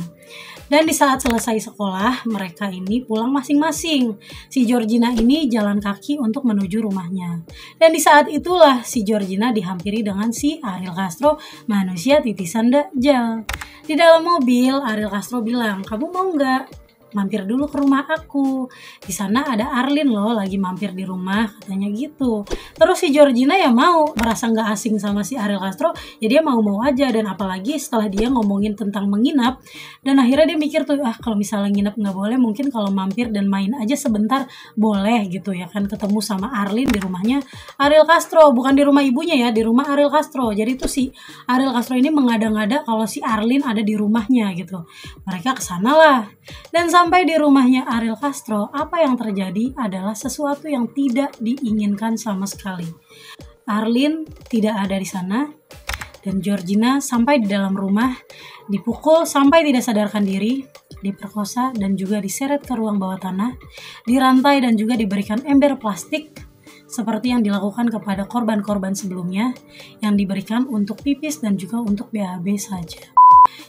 Dan di saat selesai sekolah, mereka ini pulang masing-masing. Si Georgina ini jalan kaki untuk menuju rumahnya. Dan di saat itulah si Georgina dihampiri dengan si Ariel Castro, manusia titisan Dajjal. Di dalam mobil, Ariel Castro bilang, "Kamu mau nggak mampir dulu ke rumah aku. Di sana ada Arlene loh lagi mampir di rumah, katanya gitu. Terus si Georgina ya mau, merasa nggak asing sama si Ariel Castro, ya dia mau-mau aja. Dan apalagi setelah dia ngomongin tentang menginap, dan akhirnya dia mikir tuh, kalau misalnya nginep nggak boleh, mungkin kalau mampir dan main aja sebentar boleh gitu ya kan, ketemu sama Arlene di rumahnya Ariel Castro, bukan di rumah ibunya ya, di rumah Ariel Castro. Jadi tuh si Ariel Castro ini mengada-ngada kalau si Arlene ada di rumahnya gitu. Mereka kesana lah. Dan sampai di rumahnya Ariel Castro, apa yang terjadi adalah sesuatu yang tidak diinginkan sama sekali. Arlene tidak ada di sana, dan Georgina sampai di dalam rumah, dipukul sampai tidak sadarkan diri, diperkosa dan juga diseret ke ruang bawah tanah, dirantai dan juga diberikan ember plastik seperti yang dilakukan kepada korban-korban sebelumnya yang diberikan untuk pipis dan juga untuk BAB saja.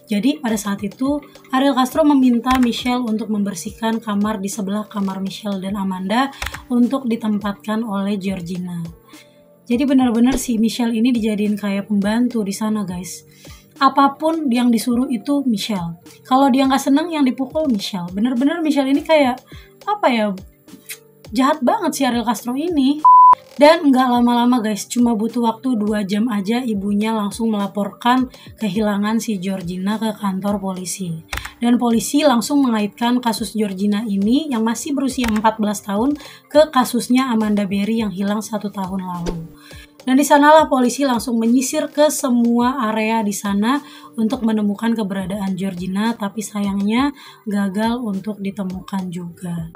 Jadi pada saat itu Ariel Castro meminta Michelle untuk membersihkan kamar di sebelah kamar Michelle dan Amanda untuk ditempatkan oleh Georgina. Jadi benar-benar si Michelle ini dijadiin kayak pembantu di sana guys. Apapun yang disuruh itu Michelle. Kalau dia nggak seneng yang dipukul Michelle. Bener-bener Michelle ini kayak apa ya, jahat banget si Ariel Castro ini. Dan nggak lama-lama guys, cuma butuh waktu 2 jam aja ibunya langsung melaporkan kehilangan si Georgina ke kantor polisi. Dan polisi langsung mengaitkan kasus Georgina ini yang masih berusia 14 tahun ke kasusnya Amanda Berry yang hilang 1 tahun lalu. Dan di sanalah polisi langsung menyisir ke semua area di sana untuk menemukan keberadaan Georgina, tapi sayangnya gagal untuk ditemukan juga.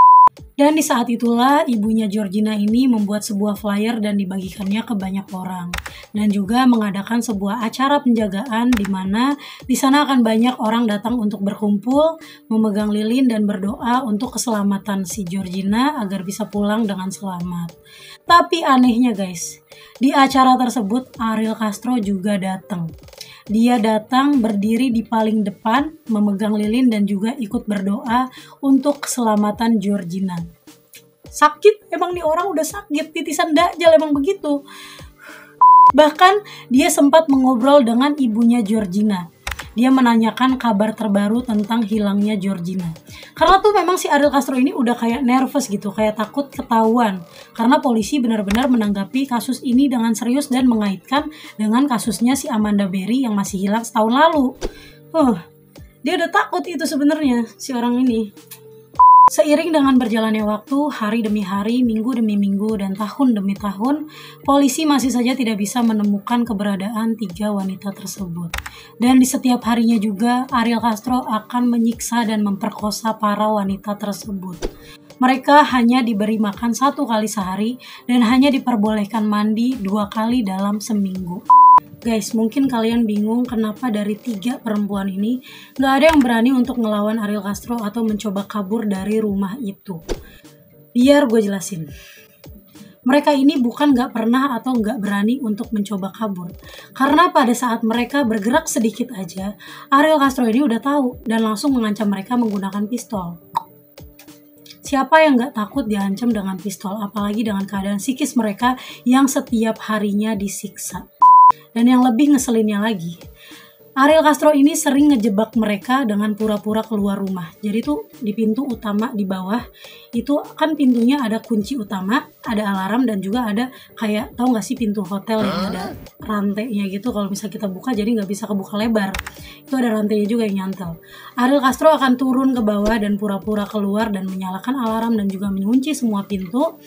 Dan di saat itulah ibunya Georgina ini membuat sebuah flyer dan dibagikannya ke banyak orang. Dan juga mengadakan sebuah acara penjagaan di mana di sana akan banyak orang datang untuk berkumpul, memegang lilin dan berdoa untuk keselamatan si Georgina agar bisa pulang dengan selamat. Tapi anehnya guys, di acara tersebut Ariel Castro juga datang. Dia datang berdiri di paling depan, memegang lilin dan juga ikut berdoa untuk keselamatan Georgina. Sakit, emang nih orang udah sakit, titisan dajjal emang begitu. Bahkan dia sempat mengobrol dengan ibunya Georgina. Dia menanyakan kabar terbaru tentang hilangnya Georgina. Karena tuh memang si Ariel Castro ini udah kayak nervous gitu, kayak takut ketahuan. Karena polisi benar-benar menanggapi kasus ini dengan serius dan mengaitkan dengan kasusnya si Amanda Berry yang masih hilang setahun lalu. Dia udah takut itu sebenarnya si orang ini. Seiring dengan berjalannya waktu, hari demi hari, minggu demi minggu, dan tahun demi tahun, polisi masih saja tidak bisa menemukan keberadaan 3 wanita tersebut. Dan di setiap harinya juga, Ariel Castro akan menyiksa dan memperkosa para wanita tersebut. Mereka hanya diberi makan 1 kali sehari, dan hanya diperbolehkan mandi 2 kali dalam seminggu. Guys, mungkin kalian bingung kenapa dari 3 perempuan ini gak ada yang berani untuk ngelawan Ariel Castro atau mencoba kabur dari rumah itu. Biar gue jelasin. Mereka ini bukan gak pernah atau gak berani untuk mencoba kabur. Karena pada saat mereka bergerak sedikit aja, Ariel Castro ini udah tahu dan langsung mengancam mereka menggunakan pistol. Siapa yang gak takut diancam dengan pistol, apalagi dengan keadaan psikis mereka yang setiap harinya disiksa. Dan yang lebih ngeselinnya lagi, Ariel Castro ini sering ngejebak mereka dengan pura-pura keluar rumah. Jadi tuh di pintu utama di bawah, itu kan pintunya ada kunci utama, ada alarm dan juga ada kayak, tau gak sih pintu hotel yang ada rantainya gitu, kalau misalnya kita buka jadi gak bisa kebuka lebar. Itu ada rantainya juga yang nyantel. Ariel Castro akan turun ke bawah dan pura-pura keluar dan menyalakan alarm dan juga mengunci semua pintu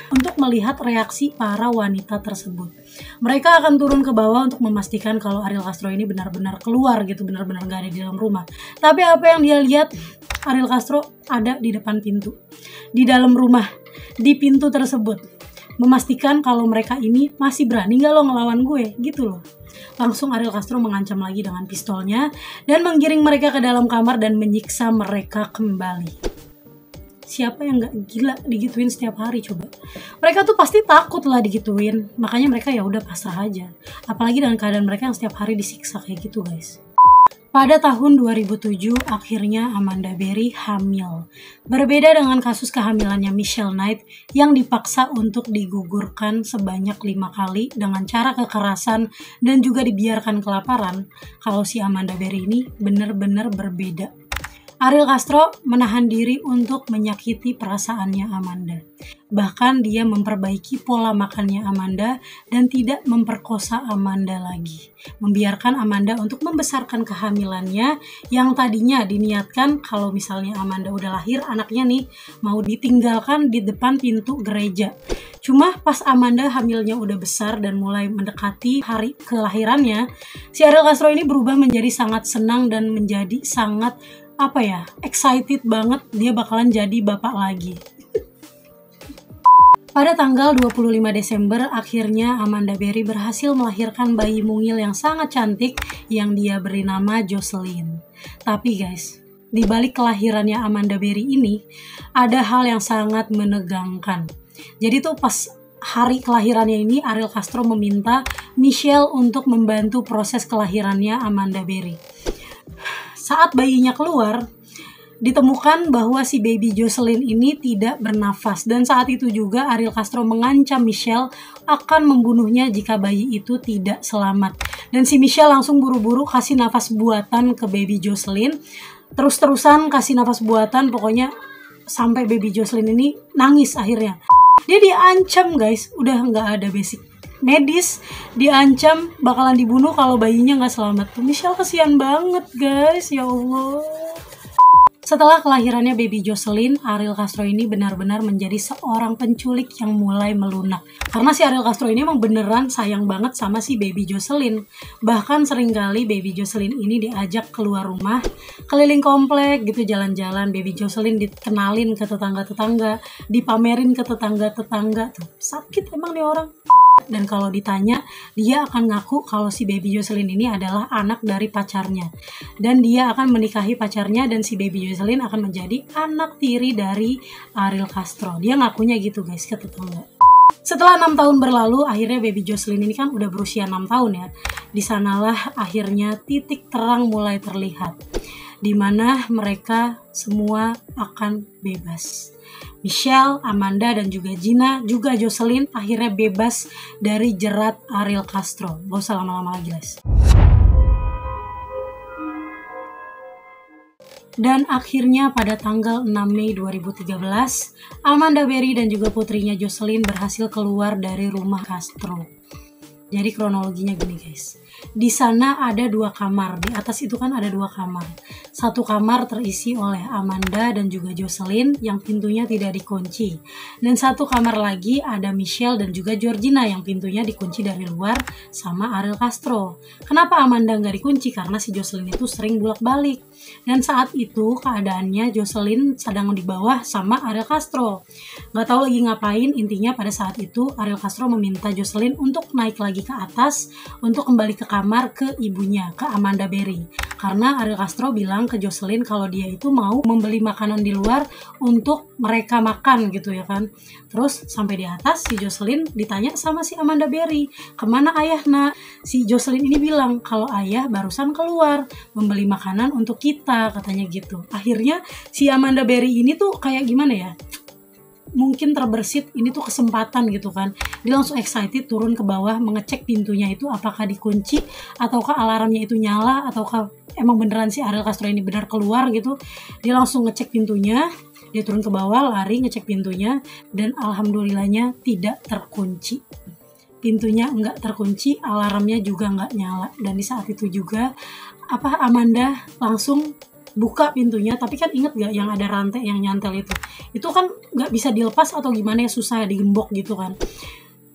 untuk melihat reaksi para wanita tersebut. Mereka akan turun ke bawah untuk memastikan kalau Ariel Castro ini benar-benar keluar gitu, benar-benar gak ada di dalam rumah. Tapi apa yang dia lihat, Ariel Castro ada di depan pintu, di dalam rumah, di pintu tersebut, memastikan kalau mereka ini masih berani gak lo ngelawan gue, gitu loh. Langsung Ariel Castro mengancam lagi dengan pistolnya dan menggiring mereka ke dalam kamar dan menyiksa mereka kembali. Siapa yang gak gila digituin setiap hari coba? Mereka tuh pasti takut lah digituin. Makanya mereka ya udah pasrah aja. Apalagi dengan keadaan mereka yang setiap hari disiksa kayak gitu guys. Pada tahun 2007 akhirnya Amanda Berry hamil. Berbeda dengan kasus kehamilannya Michelle Knight yang dipaksa untuk digugurkan sebanyak 5 kali dengan cara kekerasan dan juga dibiarkan kelaparan. Kalau si Amanda Berry ini benar-benar berbeda. Ariel Castro menahan diri untuk menyakiti perasaannya Amanda. Bahkan dia memperbaiki pola makannya Amanda dan tidak memperkosa Amanda lagi. Membiarkan Amanda untuk membesarkan kehamilannya yang tadinya diniatkan kalau misalnya Amanda udah lahir, anaknya nih mau ditinggalkan di depan pintu gereja. Cuma pas Amanda hamilnya udah besar dan mulai mendekati hari kelahirannya, si Ariel Castro ini berubah menjadi sangat senang dan menjadi sangat excited banget dia bakalan jadi bapak lagi. Pada tanggal 25 Desember, akhirnya Amanda Berry berhasil melahirkan bayi mungil yang sangat cantik yang dia beri nama Jocelyn. Tapi guys, di balik kelahirannya Amanda Berry ini, ada hal yang sangat menegangkan. Jadi tuh pas hari kelahirannya ini, Ariel Castro meminta Michelle untuk membantu proses kelahirannya Amanda Berry. Saat bayinya keluar, ditemukan bahwa si baby Jocelyn ini tidak bernafas, dan saat itu juga Ariel Castro mengancam Michelle akan membunuhnya jika bayi itu tidak selamat. Dan si Michelle langsung buru-buru kasih nafas buatan ke baby Jocelyn, terus-terusan kasih nafas buatan, pokoknya sampai baby Jocelyn ini nangis akhirnya. Dia diancam guys, udah nggak ada basic medis, diancam bakalan dibunuh kalau bayinya nggak selamat. Michelle kasihan banget guys, ya Allah. Setelah kelahirannya baby Jocelyn, Ariel Castro ini benar-benar menjadi seorang penculik yang mulai melunak. Karena si Ariel Castro ini emang beneran sayang banget sama si baby Jocelyn. Bahkan seringkali baby Jocelyn ini diajak keluar rumah, keliling komplek gitu, jalan-jalan. Baby Jocelyn dikenalin ke tetangga-tetangga, dipamerin ke tetangga-tetangga. Tuh, sakit emang nih orang. Dan kalau ditanya, dia akan ngaku kalau si baby Jocelyn ini adalah anak dari pacarnya. Dan dia akan menikahi pacarnya, dan si baby Jocelyn akan menjadi anak tiri dari Ariel Castro. Dia ngakunya gitu guys ke tetangga. Setelah 6 tahun berlalu, akhirnya baby Jocelyn ini kan udah berusia 6 tahun ya. Di sanalah akhirnya titik terang mulai terlihat, di mana mereka semua akan bebas. Michelle, Amanda, dan juga Gina, juga Jocelyn akhirnya bebas dari jerat Ariel Castro. Gak usah lama-lama lagi guys. Dan akhirnya pada tanggal 6 Mei 2013, Amanda Berry dan juga putrinya Jocelyn berhasil keluar dari rumah Castro. Jadi kronologinya gini guys, di sana ada 2 kamar, di atas itu kan ada 2 kamar. Satu kamar terisi oleh Amanda dan juga Jocelyn yang pintunya tidak dikunci. Dan satu kamar lagi ada Michelle dan juga Georgina yang pintunya dikunci dari luar sama Ariel Castro. Kenapa Amanda nggak dikunci? Karena si Jocelyn itu sering bolak-balik. Dan saat itu keadaannya Jocelyn sedang di bawah sama Ariel Castro. Nggak tahu lagi ngapain, intinya pada saat itu Ariel Castro meminta Jocelyn untuk naik lagi ke atas untuk kembali ke kamar ke ibunya, ke Amanda Berry. Karena Ariel Castro bilang ke Jocelyn kalau dia itu mau membeli makanan di luar untuk mereka makan gitu ya kan. Terus sampai di atas si Jocelyn ditanya sama si Amanda Berry, kemana ayah nak? Si Jocelyn ini bilang kalau ayah barusan keluar membeli makanan untuk kita, katanya gitu. Akhirnya si Amanda Berry ini tuh kayak gimana ya, mungkin terbersit, ini tuh kesempatan gitu kan. Dia langsung excited turun ke bawah mengecek pintunya itu apakah dikunci, ataukah alarmnya itu nyala, ataukah emang beneran si Ariel Castro ini benar keluar gitu. Dia langsung ngecek pintunya, dia turun ke bawah, lari ngecek pintunya, dan alhamdulillahnya tidak terkunci. Pintunya nggak terkunci, alarmnya juga nggak nyala. Dan di saat itu juga Amanda langsung buka pintunya, tapi kan inget gak yang ada rantai yang nyantel itu kan gak bisa dilepas atau gimana ya, susah digembok gitu kan.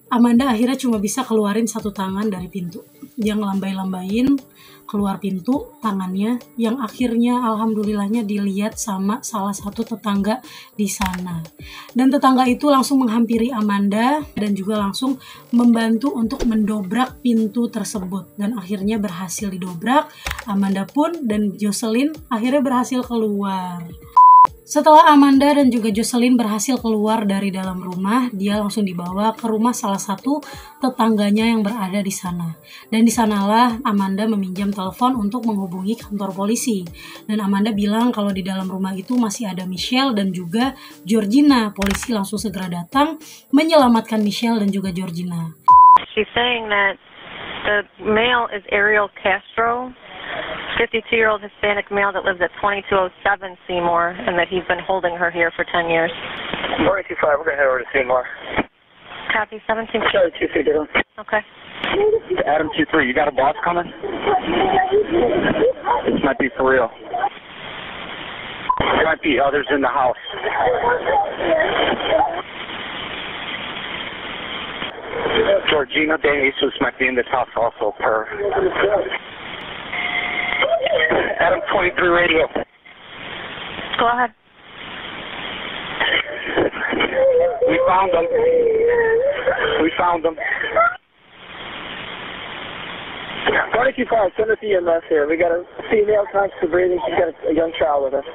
Amanda akhirnya cuma bisa keluarin satu tangan dari pintu. Dia ngelambai-lambain keluar pintu tangannya, yang akhirnya alhamdulillahnya dilihat sama salah satu tetangga di sana. Dan tetangga itu langsung menghampiri Amanda dan juga langsung membantu untuk mendobrak pintu tersebut. Dan akhirnya berhasil didobrak. Amanda pun dan Jocelyn akhirnya berhasil keluar. Setelah Amanda dan juga Jocelyn berhasil keluar dari dalam rumah, dia langsung dibawa ke rumah salah satu tetangganya yang berada di sana. Dan di sanalah Amanda meminjam telepon untuk menghubungi kantor polisi. Dan Amanda bilang kalau di dalam rumah itu masih ada Michelle dan juga Georgina. Polisi langsung segera datang menyelamatkan Michelle dan juga Georgina. She's saying that the male is Ariel Castro. 52-year-old Hispanic male that lives at 2207 Seymour, and that he's been holding her here for 10 years. 425, we're going to head over to Seymour. Copy, 17. Sorry, 2-3, Okay. Adam 2-3, you got a boss coming? This might be for real. There might be others in the house. Georgina De Jesus might be in this house also, per Adam 23 radio. Go ahead. We found them. We found them. 22-5, send us EMS here. We got a female conscious breathing. She's got a young child with us.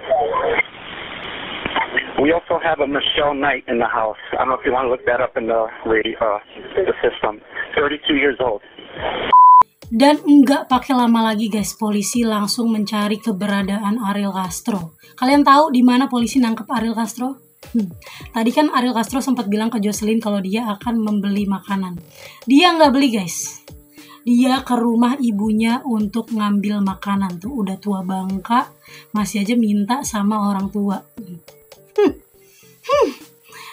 We also have a Michelle Knight in the house. I don't know if you want to look that up in the radio, the system. 32 years old. Dan enggak pakai lama lagi guys, polisi langsung mencari keberadaan Ariel Castro. Kalian tahu di mana polisi nangkep Ariel Castro? Tadi kan Ariel Castro sempat bilang ke Jocelyn kalau dia akan membeli makanan. Dia nggak beli guys. Dia ke rumah ibunya untuk ngambil makanan. Tuh udah tua bangka, masih aja minta sama orang tua.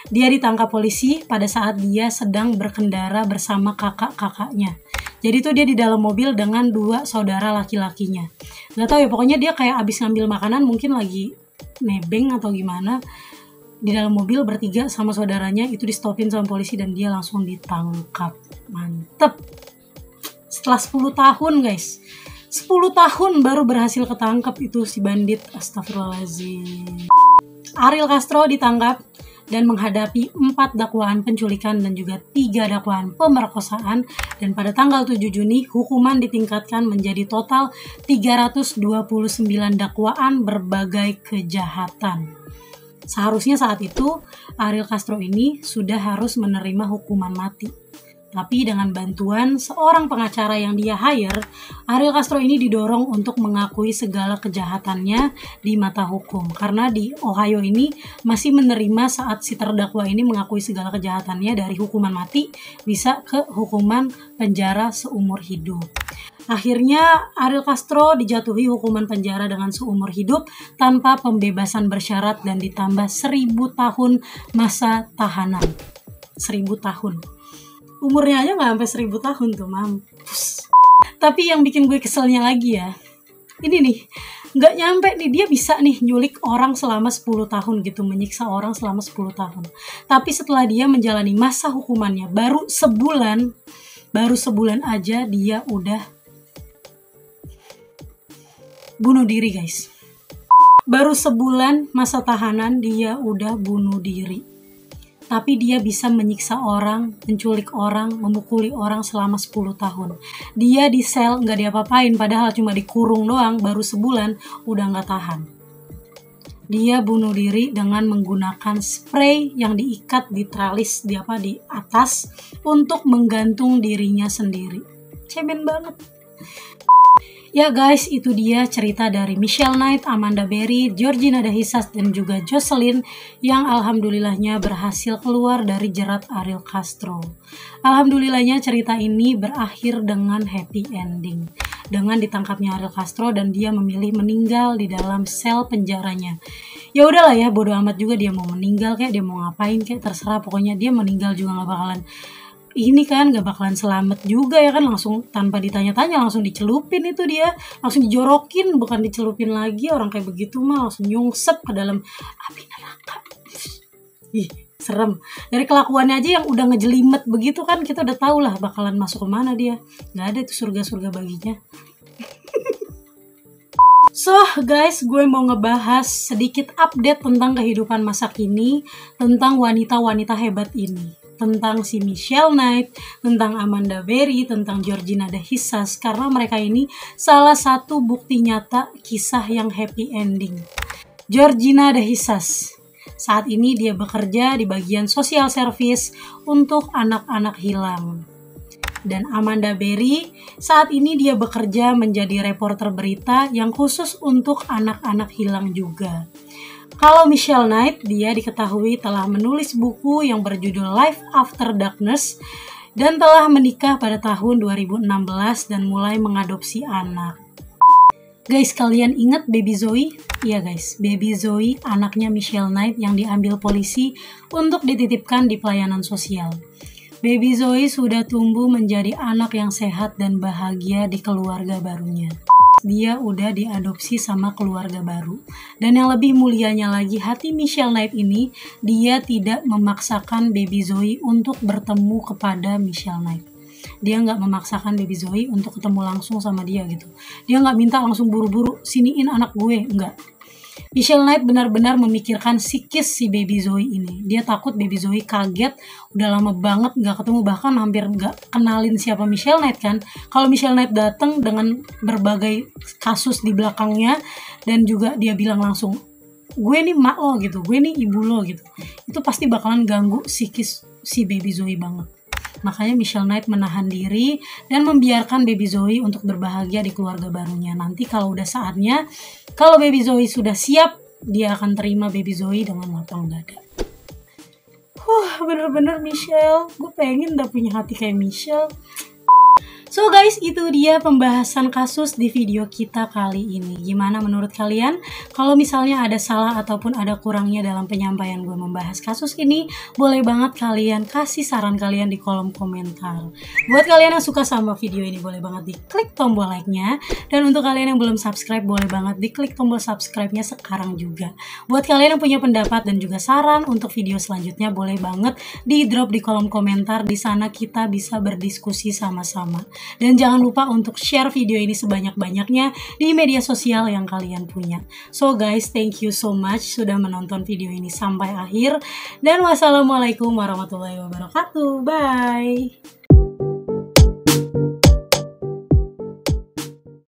Dia ditangkap polisi pada saat dia sedang berkendara bersama kakak-kakaknya. Jadi tuh dia di dalam mobil dengan dua saudara laki-lakinya. Gak tau ya, pokoknya dia kayak abis ngambil makanan, mungkin lagi nebeng atau gimana. Di dalam mobil bertiga sama saudaranya itu di-stopin sama polisi dan dia langsung ditangkap. Mantep. Setelah 10 tahun guys. 10 tahun baru berhasil ketangkap itu si bandit. Astagfirullahaladzim. Ariel Castro ditangkap dan menghadapi 4 dakwaan penculikan dan juga 3 dakwaan pemerkosaan, dan pada tanggal 7 Juni hukuman ditingkatkan menjadi total 329 dakwaan berbagai kejahatan. Seharusnya saat itu Ariel Castro ini sudah harus menerima hukuman mati. Tapi dengan bantuan seorang pengacara yang dia hire, Ariel Castro ini didorong untuk mengakui segala kejahatannya di mata hukum. Karena di Ohio ini masih menerima saat si terdakwa ini mengakui segala kejahatannya dari hukuman mati bisa ke hukuman penjara seumur hidup. Akhirnya Ariel Castro dijatuhi hukuman penjara dengan seumur hidup tanpa pembebasan bersyarat dan ditambah 1000 tahun masa tahanan. 1000 tahun. Umurnya aja gak sampai 1000 tahun tuh, mampus. Tapi yang bikin gue keselnya lagi ya, ini nih, gak nyampe nih, dia bisa nih nyulik orang selama 10 tahun gitu, menyiksa orang selama 10 tahun. Tapi setelah dia menjalani masa hukumannya, baru sebulan aja dia udah bunuh diri guys. Baru sebulan masa tahanan dia udah bunuh diri. Tapi dia bisa menyiksa orang, menculik orang, memukuli orang selama 10 tahun. Dia di sel gak diapa-apain, padahal cuma dikurung doang, baru sebulan udah gak tahan. Dia bunuh diri dengan menggunakan spray yang diikat di tralis di atas untuk menggantung dirinya sendiri. Cemen banget. Ya guys, itu dia cerita dari Michelle Knight, Amanda Berry, Georgina De Jesus, dan juga Jocelyn yang alhamdulillahnya berhasil keluar dari jerat Ariel Castro. Alhamdulillahnya cerita ini berakhir dengan happy ending. Dengan ditangkapnya Ariel Castro dan dia memilih meninggal di dalam sel penjaranya. Ya udahlah ya, bodo amat juga dia mau meninggal kayak dia mau ngapain kayak terserah, pokoknya dia meninggal juga gak bakalan ini kan, gak bakalan selamat juga ya kan, langsung tanpa ditanya-tanya langsung dicelupin itu dia, langsung dijorokin, bukan dicelupin lagi. Orang kayak begitu mah langsung nyungsep ke dalam api neraka. Ih, serem. Dari kelakuannya aja yang udah ngejelimet begitu kan, kita udah tahu lah bakalan masuk kemana dia. Gak ada itu surga-surga baginya. So guys, gue mau ngebahas sedikit update tentang kehidupan masa kini, tentang wanita-wanita hebat ini, tentang si Michelle Knight, tentang Amanda Berry, tentang Georgina De Jesus, karena mereka ini salah satu bukti nyata kisah yang happy ending. Georgina De Jesus, saat ini dia bekerja di bagian social service untuk anak-anak hilang. Dan Amanda Berry, saat ini dia bekerja menjadi reporter berita yang khusus untuk anak-anak hilang juga. Kalau Michelle Knight, dia diketahui telah menulis buku yang berjudul Life After Darkness dan telah menikah pada tahun 2016 dan mulai mengadopsi anak. Guys, kalian ingat Baby Zoe? Iya guys, Baby Zoe anaknya Michelle Knight yang diambil polisi untuk dititipkan di pelayanan sosial. Baby Zoe sudah tumbuh menjadi anak yang sehat dan bahagia di keluarga barunya. Dia udah diadopsi sama keluarga baru. Dan yang lebih mulianya lagi, hati Michelle Knight ini, dia tidak memaksakan Baby Zoe untuk bertemu kepada Michelle Knight. Dia nggak memaksakan Baby Zoe untuk ketemu langsung sama dia gitu. Dia nggak minta langsung buru-buru siniin anak gue, enggak. Michelle Knight benar-benar memikirkan psikis si Baby Zoe ini. Dia takut Baby Zoe kaget, udah lama banget nggak ketemu, bahkan hampir nggak kenalin siapa Michelle Knight kan. Kalau Michelle Knight datang dengan berbagai kasus di belakangnya dan juga dia bilang langsung, gue nih mak lo gitu, gue nih ibu lo gitu, itu pasti bakalan ganggu psikis si Baby Zoe banget. Makanya Michelle Knight menahan diri dan membiarkan Baby Zoe untuk berbahagia di keluarga barunya. Nanti kalau udah saatnya, kalau Baby Zoe sudah siap, dia akan terima Baby Zoe dengan lapang dada. Bener-bener Michelle, gue pengen udah punya hati kayak Michelle. So guys, itu dia pembahasan kasus di video kita kali ini. Gimana menurut kalian? Kalau misalnya ada salah ataupun ada kurangnya dalam penyampaian gue membahas kasus ini, boleh banget kalian kasih saran kalian di kolom komentar. Buat kalian yang suka sama video ini, boleh banget diklik tombol like-nya. Dan untuk kalian yang belum subscribe, boleh banget diklik tombol subscribe-nya sekarang juga. Buat kalian yang punya pendapat dan juga saran untuk video selanjutnya, boleh banget di drop di kolom komentar. Di sana kita bisa berdiskusi sama-sama. Dan jangan lupa untuk share video ini sebanyak-banyaknya di media sosial yang kalian punya. So guys, thank you so much sudah menonton video ini sampai akhir. Dan wassalamualaikum warahmatullahi wabarakatuh. Bye!